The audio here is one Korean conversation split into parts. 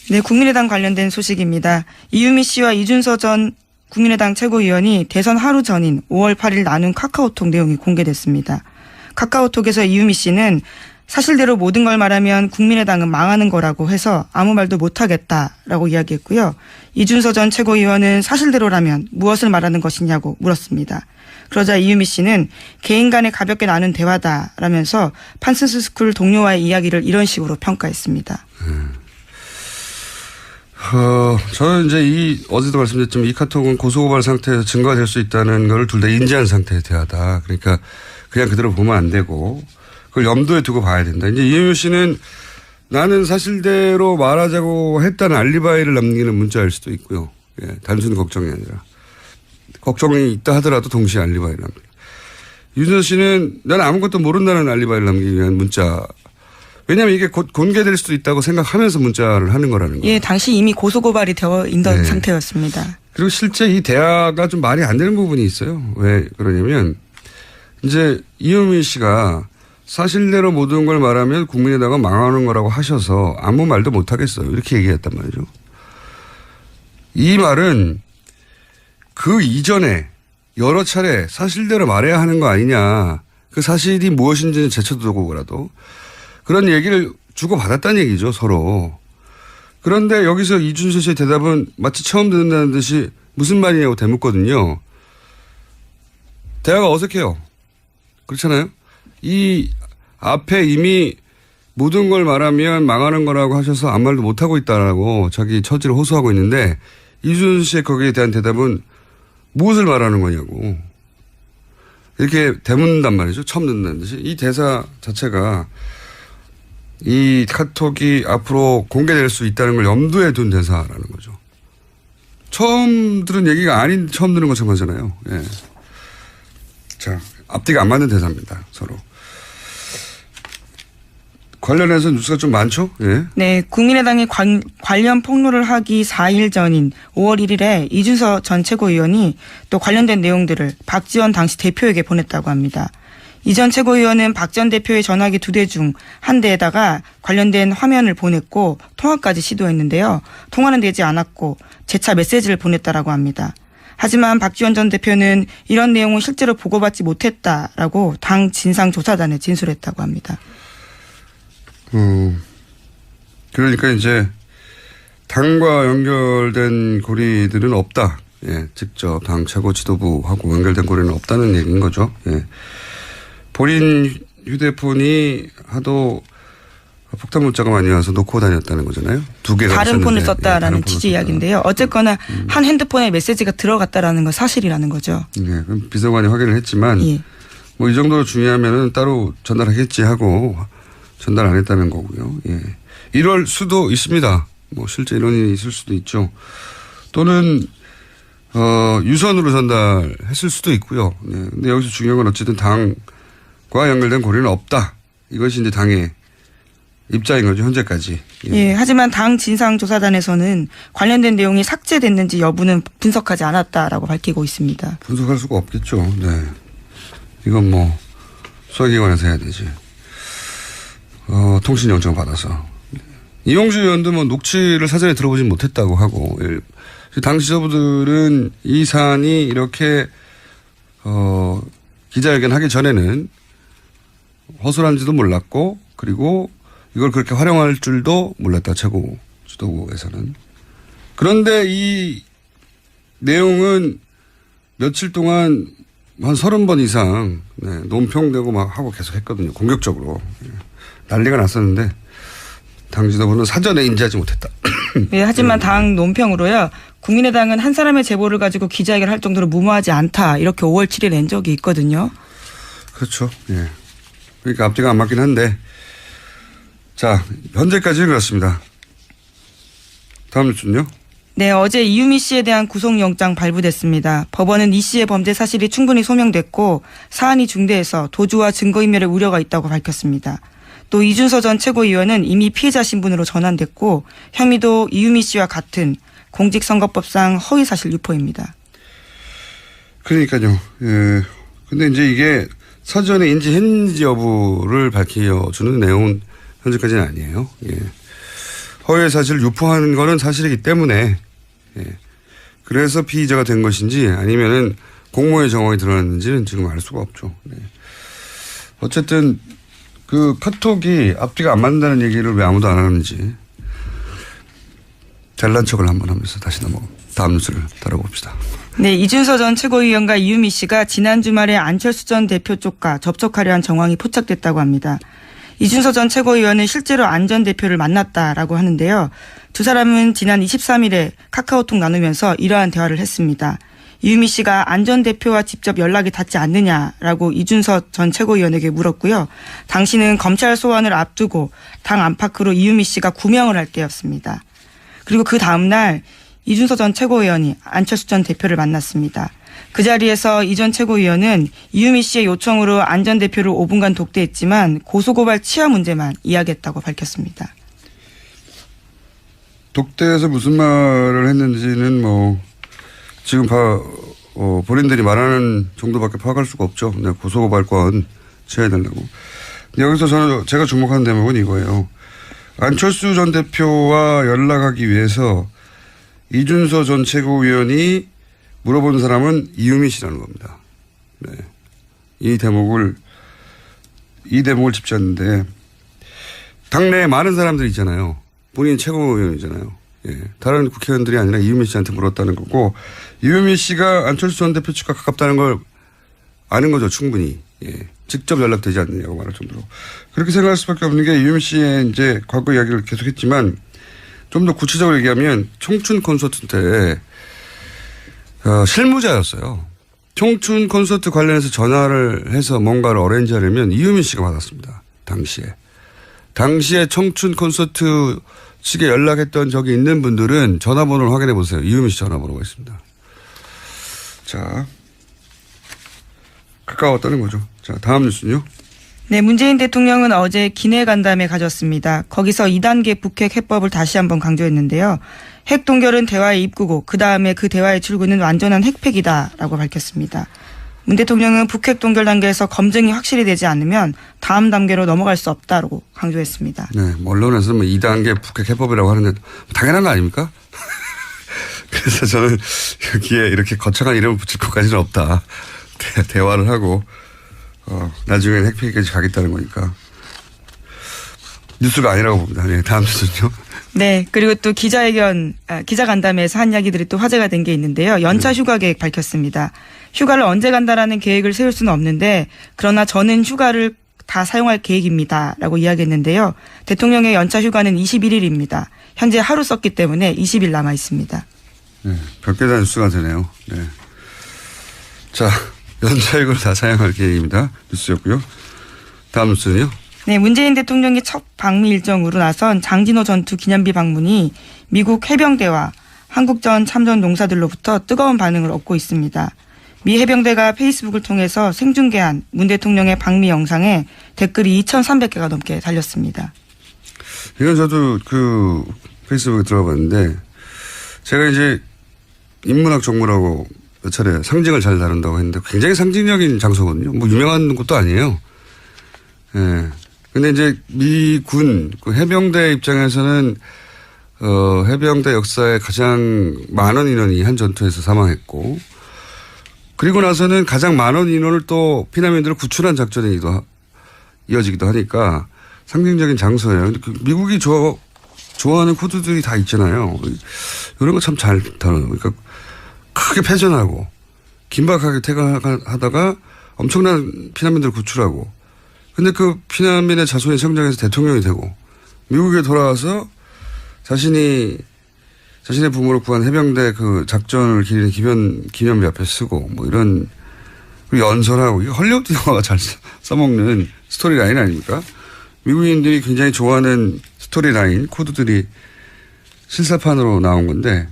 네, 국민의당 관련된 소식입니다. 이유미 씨와 이준서 전 국민의당 최고위원이 대선 하루 전인 5월 8일 나눈 카카오톡 내용이 공개됐습니다. 카카오톡에서 이유미 씨는 사실대로 모든 걸 말하면 국민의당은 망하는 거라고 해서 아무 말도 못하겠다라고 이야기했고요. 이준서 전 최고위원은 사실대로라면 무엇을 말하는 것이냐고 물었습니다. 그러자 이유미 씨는 개인 간에 가볍게 나눈 대화다라면서 판슨스 스쿨 동료와의 이야기를 이런 식으로 평가했습니다. 저는 이제 어제도 말씀드렸지만 이 카톡은 고소고발 상태에서 증거가 될 수 있다는 걸 둘 다 인지한 상태의 대화다. 그러니까 그냥 그대로 보면 안 되고 그걸 염두에 두고 봐야 된다. 이제 이유미 씨는 나는 사실대로 말하자고 했다는 알리바이를 남기는 문자일 수도 있고요. 예, 단순 걱정이 아니라. 걱정이 있다 하더라도 동시에 알리바이를 남기고. 윤선 씨는 나는 아무것도 모른다는 알리바이를 남기기 위한 문자. 왜냐하면 이게 곧 공개될 수도 있다고 생각하면서 문자를 하는 거라는 거예요. 예, 당시 이미 고소고발이 되어 있던 상태였습니다. 그리고 실제 이 대화가 좀 말이 안 되는 부분이 있어요. 왜 그러냐면 이제 이유미 씨가 사실대로 모든 걸 말하면 국민의당은 망하는 거라고 하셔서 아무 말도 못 하겠어요. 이렇게 얘기했단 말이죠. 이 말은 그 이전에 여러 차례 사실대로 말해야 하는 거 아니냐. 그 사실이 무엇인지는 제쳐두고라도 그런 얘기를 주고받았다는 얘기죠. 서로. 그런데 여기서 이준서 씨의 대답은 마치 처음 듣는다는 듯이 무슨 말이냐고 대묻거든요. 대화가 어색해요. 그렇잖아요. 이 앞에 이미 모든 걸 말하면 망하는 거라고 하셔서 아무 말도 못하고 있다라고 자기 처지를 호소하고 있는데 이준서 씨의 거기에 대한 대답은 무엇을 말하는 거냐고 이렇게 대묻는단 말이죠. 처음 듣는다는 듯이. 이 대사 자체가 이 카톡이 앞으로 공개될 수 있다는 걸 염두에 둔 대사라는 거죠. 처음 들은 얘기가 아닌 처음 들은 것처럼 하잖아요. 예. 자, 앞뒤가 안 맞는 대사입니다. 서로. 관련해서 뉴스가 좀 많죠? 예. 네, 국민의당이 관련 폭로를 하기 4일 전인 5월 1일에 이준서 전 최고위원이 또 관련된 내용들을 박지원 당시 대표에게 보냈다고 합니다. 이 전 최고위원은 박 전 대표의 전화기 2대 중 한 대에다가 관련된 화면을 보냈고 통화까지 시도했는데요. 통화는 되지 않았고 재차 메시지를 보냈다라고 합니다. 하지만 박지원 전 대표는 이런 내용은 실제로 보고받지 못했다라고 당 진상조사단에 진술했다고 합니다. 그러니까 이제 당과 연결된 고리들은 없다. 예, 직접 당 최고 지도부하고 연결된 고리는 없다는 얘기인 거죠. 예. 본인 휴대폰이 하도 폭탄 문자가 많이 와서 놓고 다녔다는 거잖아요. 2개가 다른 폰을 썼다라는 예, 취지 이야기인데요. 어쨌거나 한 핸드폰에 메시지가 들어갔다라는 건 사실이라는 거죠. 예, 그럼 비서관이 확인을 했지만 예. 뭐 이 정도로 중요하면은 따로 전달하겠지 하고 전달 안 했다는 거고요. 예. 이럴 수도 있습니다. 뭐 실제 이런 일이 있을 수도 있죠. 또는 유선으로 전달했을 수도 있고요. 네. 근데 여기서 중요한 건 어쨌든 당과 연결된 고리는 없다. 이것이 이제 당의 입장인 거죠. 현재까지. 예. 예. 하지만 당 진상조사단에서는 관련된 내용이 삭제됐는지 여부는 분석하지 않았다라고 밝히고 있습니다. 분석할 수가 없겠죠. 네. 이건 뭐 수사기관에서 해야 되지. 통신영장 받아서. 이용주 의원도 뭐 녹취를 사전에 들어보진 못했다고 하고, 당 지도부들은 이 사안이 이렇게, 기자회견 하기 전에는 허술한지도 몰랐고, 그리고 이걸 그렇게 활용할 줄도 몰랐다, 최고 지도부에서는. 그런데 이 내용은 며칠 동안 한 30번 이상, 네, 논평되고 막 하고 계속 했거든요. 공격적으로. 난리가 났었는데 당 지도부는 사전에 인지하지 못했다. 네, 하지만 당 논평으로요. 국민의당은 한 사람의 제보를 가지고 기자회견을 할 정도로 무모하지 않다. 이렇게 5월 7일 낸 적이 있거든요. 그렇죠. 예. 그러니까 앞뒤가 안 맞긴 한데 자 현재까지는 그렇습니다. 다음 뉴스는요. 네, 어제 이유미 씨에 대한 구속영장 발부됐습니다. 법원은 이 씨의 범죄 사실이 충분히 소명됐고 사안이 중대해서 도주와 증거인멸의 우려가 있다고 밝혔습니다. 또 이준서 전 최고위원은 이미 피해자 신분으로 전환됐고 혐의도 이유미 씨와 같은 공직선거법상 허위사실 유포입니다. 그러니까요. 예. 근데 이제 이게 사전에 인지했는지 여부를 밝혀주는 내용은 현재까지는 아니에요. 예. 허위의 사실을 유포한 거는 사실이기 때문에 그래서 피의자가 된 것인지 아니면은 공모의 정황이 드러났는지는 지금 알 수가 없죠. 네. 어쨌든 그 카톡이 앞뒤가 안 맞는다는 얘기를 왜 아무도 안 하는지 잘난 척을 한번 하면서 다시 다음 뉴스를 다뤄봅시다. 네, 이준서 전 최고위원과 이유미 씨가 지난 주말에 안철수 전 대표 쪽과 접촉하려 한 정황이 포착됐다고 합니다. 이준서 전 최고위원은 실제로 안 전 대표를 만났다라고 하는데요. 두 사람은 지난 23일에 카카오톡 나누면서 이러한 대화를 했습니다. 이유미 씨가 안 전 대표와 직접 연락이 닿지 않느냐라고 이준서 전 최고위원에게 물었고요. 당시는 검찰 소환을 앞두고 당 안팎으로 이유미 씨가 구명을 할 때였습니다. 그리고 그 다음 날 이준서 전 최고위원이 안철수 전 대표를 만났습니다. 그 자리에서 이 전 최고위원은 이유미 씨의 요청으로 안 전 대표를 5분간 독대했지만 고소고발 치아 문제만 이야기했다고 밝혔습니다. 독대에서 무슨 말을 했는지는 뭐 지금 본인들이 말하는 정도밖에 파악할 수가 없죠. 네, 고소고발권 취해야 된다고. 여기서 제가 주목하는 대목은 이거예요. 안철수 전 대표와 연락하기 위해서 이준서 전 최고위원이 물어본 사람은 이유미 씨라는 겁니다. 네. 이 대목을 짚지 당내에 많은 사람들이 있잖아요. 본인 최고위원이잖아요. 예. 다른 국회의원들이 아니라 이유미 씨한테 물었다는 거고 이유미 씨가 안철수 전 대표 측과 가깝다는 걸 아는 거죠. 충분히. 예. 직접 연락되지 않느냐고 말할 정도로. 그렇게 생각할 수밖에 없는 게 이유미 씨의 이제 과거 이야기를 계속했지만 좀 더 구체적으로 얘기하면 청춘 콘서트 때 실무자였어요. 청춘 콘서트 관련해서 전화를 해서 뭔가를 어레인지하려면 이유미 씨가 받았습니다. 당시에 청춘 콘서트 측에 연락했던 적이 있는 분들은 전화번호를 확인해 보세요. 이유미 씨 전화번호가 있습니다. 자, 가까웠다는 거죠. 자, 다음 뉴스는요. 네, 문재인 대통령은 어제 기내 간담회 가졌습니다. 거기서 2단계 북핵 해법을 다시 한번 강조했는데요. 핵 동결은 대화의 입구고 그다음에 그 대화의 출구는 완전한 핵폐기다라고 밝혔습니다. 문 대통령은 북핵 동결 단계에서 검증이 확실히 되지 않으면 다음 단계로 넘어갈 수 없다고 강조했습니다. 네, 언론에서는 2단계 북핵 해법이라고 하는데 당연한 거 아닙니까? 그래서 저는 여기에 이렇게 거창한 이름을 붙일 것까지는 없다. 대화를 하고 나중에는 핵폐기까지 가겠다는 거니까 뉴스가 아니라고 봅니다. 네, 다음 뉴스는요. 네, 그리고 또 기자간담회에서 한 이야기들이 또 화제가 된 게 있는데요. 연차 휴가 계획 밝혔습니다. 휴가를 언제 간다라는 계획을 세울 수는 없는데 그러나 저는 휴가를 다 사용할 계획입니다라고 이야기했는데요. 대통령의 연차 휴가는 21일입니다. 현재 하루 썼기 때문에 20일 남아 있습니다. 네, 별게 다 뉴스가 되네요. 네. 자, 연차휴가를 다 사용할 계획입니다. 뉴스였고요. 다음 뉴스는요. 네, 문재인 대통령의 첫 방미 일정으로 나선 장진호 전투 기념비 방문이 미국 해병대와 한국전 참전 농사들로부터 뜨거운 반응을 얻고 있습니다. 미 해병대가 페이스북을 통해서 생중계한 문 대통령의 방미 영상에 댓글이 2,300개가 넘게 달렸습니다. 이건 저도 그 페이스북에 들어봤는데 제가 이제 인문학 전문하고 몇 차례 상징을 잘 다룬다고 했는데 굉장히 상징적인 장소거든요. 뭐 유명한 것도 아니에요. 예. 근데 이제 미군 그 해병대 입장에서는 해병대 역사에 가장 많은 인원이 한 전투에서 사망했고 그리고 나서는 가장 많은 인원을 또 피난민들을 구출한 작전에 이어지기도 하니까 상징적인 장소예요. 근데 그 미국이 좋아하는 코드들이 다 있잖아요. 이런 거 참 잘 다뤄요. 그러니까 크게 패전하고 긴박하게 퇴각하다가 엄청난 피난민들을 구출하고 근데 그 피난민의 자손이 성장해서 대통령이 되고 미국에 돌아와서 자신의 부모를 구한 해병대 그 작전을 기리는 기념비 앞에 쓰고 뭐 이런 연설하고 이게 헐리우드 영화가 잘 써먹는 스토리 라인 아닙니까? 미국인들이 굉장히 좋아하는 스토리 라인 코드들이 실사판으로 나온 건데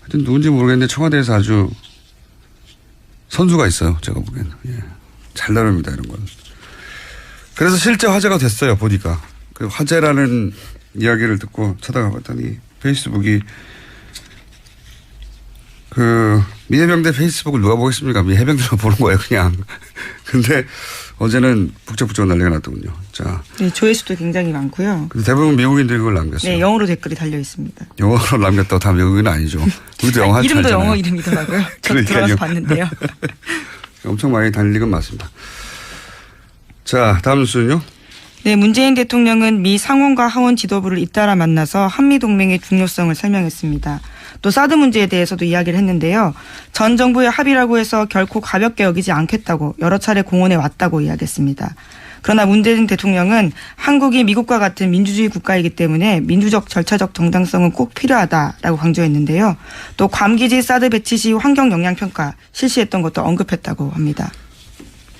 하여튼 누군지 모르겠는데 청와대에서 아주 선수가 있어요. 제가 보기에는. 예. 잘 다룹니다. 이런 건. 그래서 실제 화제가 됐어요. 보니까. 그 화제라는 이야기를 듣고 찾아가 봤더니 페이스북이 그 미 해병대 페이스북을 누가 보겠습니까? 미 해병대로 보는 거예요. 그냥. 근데 어제는 북적북적 난리가 났더군요. 자. 네, 조회수도 굉장히 많고요. 근데 대부분 미국인들이 그걸 남겼어요. 네, 영어로 댓글이 달려 있습니다. 영어로 남겼다고 다 미국인은 아니죠. 우리도 영어 할줄 이름도 알잖아요. 영어 이름이더라고요. 저 그러니까요. 들어가서 봤는데요. 엄청 많이 달리건 맞습니다. 자, 다음 뉴스는요. 네, 문재인 대통령은 미 상원과 하원 지도부를 잇따라 만나서 한미동맹의 중요성을 설명했습니다. 또 사드 문제에 대해서도 이야기를 했는데요. 전 정부의 합의라고 해서 결코 가볍게 여기지 않겠다고 여러 차례 공언해 왔다고 이야기했습니다. 그러나 문재인 대통령은 한국이 미국과 같은 민주주의 국가이기 때문에 민주적 절차적 정당성은 꼭 필요하다라고 강조했는데요. 또 괌 기지 사드 배치 시 환경 영향 평가 실시했던 것도 언급했다고 합니다.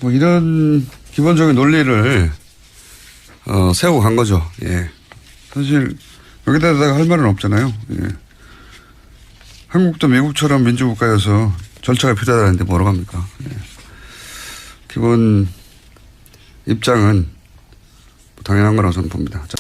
뭐 이런 기본적인 논리를 세우고 간 거죠. 예. 사실 여기다가 할 말은 없잖아요. 예. 한국도 미국처럼 민주국가여서 절차가 필요하다는데 뭐라고 합니까? 예. 기본 입장은 당연한 거라고 저는 봅니다. 자.